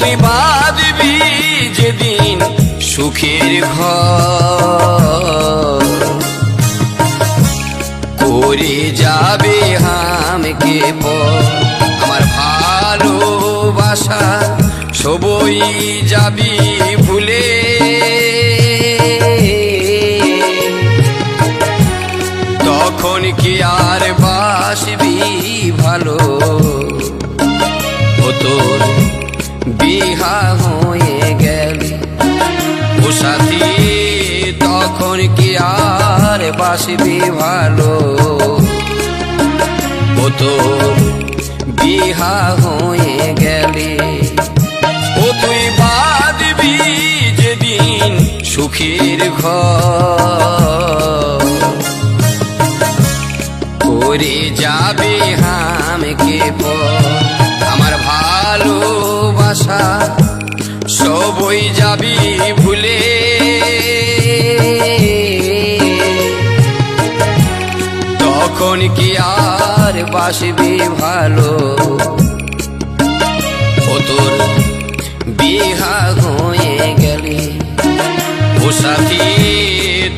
তুই বাঁধবি যেদিন সুখের ঘর, করে যাবে হামকে পর। আমার ভালোবাসা সবই যাবি ভুলে, তখন কি আর বাসবি ভালো? ও তোর বিহা হয়ে গেলি ও সাথী, তখন কি আর বাসবি ভালো? ও তোর বিহা হয়ে গেলি। ও তুই বাঁধবি যেদিন সুখের ঘর, করে যাবে হামকে পর। আমার ভালোবাসা সবই যাবি ভুলে, তখন কি আর বাসবি ভালো? ও তোর বিহা হয়ে গেলি ও সাথী,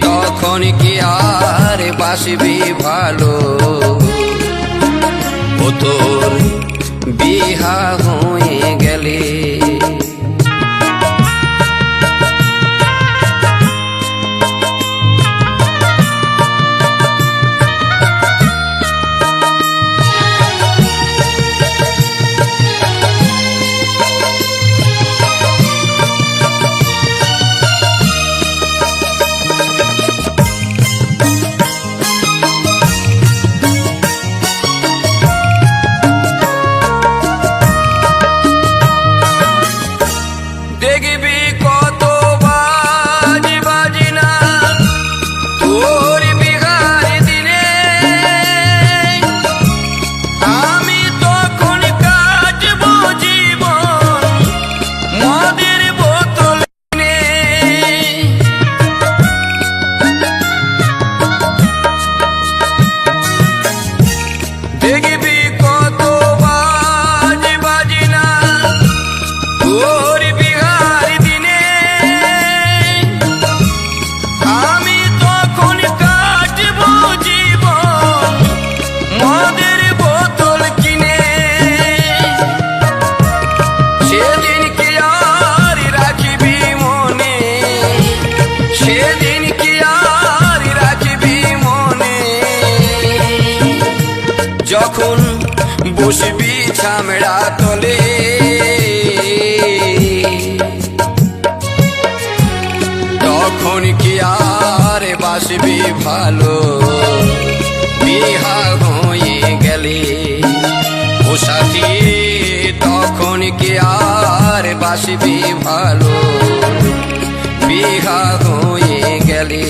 তখন কি আর বাসবি ভালো? ও তোর বিহা হয়ে গেলি। দেখবি কত বাজি বাজি না তোর বিহার দিনে, আমি তখন কাটবো জীবন মদের বোতল কিনে। দেখবি কত বাজি বাজি না তোর যখন বসবি ছামড়া তলে, তখন কি আর বাসবি ভালো? বিহা হয়ে গেলে ও সাথী, তখন কি আর বাসবি ভালো? বিহা হয়ে গেলে।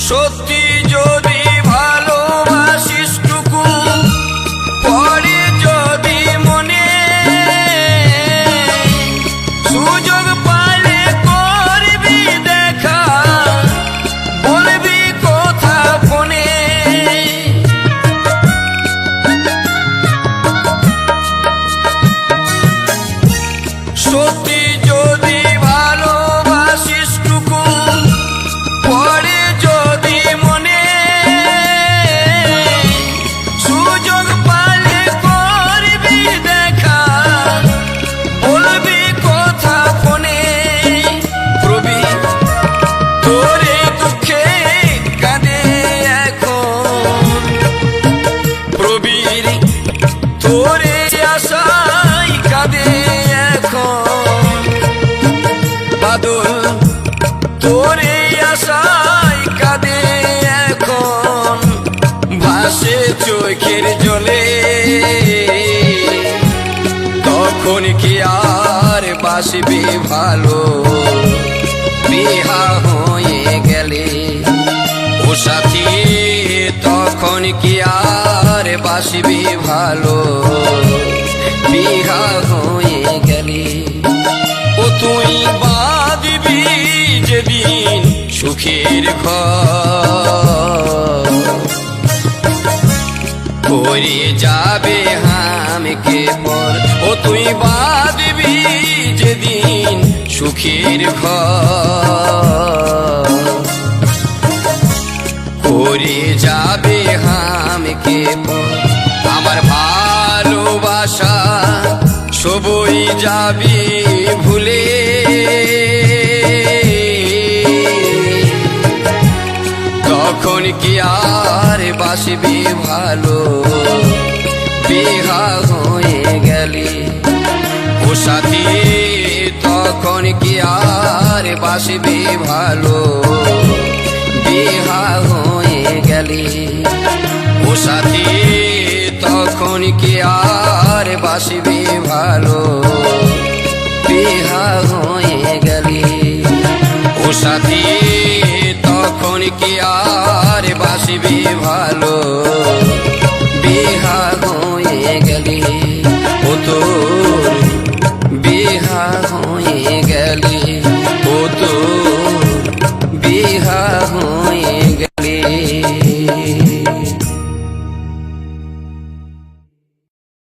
সত্যি যদি ভালোবাসিস টুকু পরে যদি মনে, সুযোগ পালে করবি দেখা, বলবি কথা ফোনে। সত্যি যদি ভালোবাসিস টুকু পরে প্রবীর তোরে আশাই কাঁদে এখন বাদল, তোরে আশাই কাঁদে এখন ভাসে চোখের জলে। তখন কি আর বাসবে ভালো বিহা হয়ে গেলে? ও সাথী তখন কি আর বাসবে ভালো বিহা হয়ে গেলে? ও তুই বাঁধবি যেদিন সুখের ঘর, করে যাবে হামকে পর। ও তুই বাঁধবি যেদিন সুখের ঘর, করে যাবে হামকে পর। আমার ভালোবাসা সবই যাবি ভুলে, তখন কি আর বাসবি ভালো বিহা হয়ে গেলে? ও সাথী তখন কি আর বাসবি ভালো বিহা হয়ে গেলে? ও সাথী তখন কি আর বাসবি ভালো বিহা হয়ে গেলে? ও সাথী তখন কি আর বাসবি ভালো বিহা হয়ে গেলে? ও তো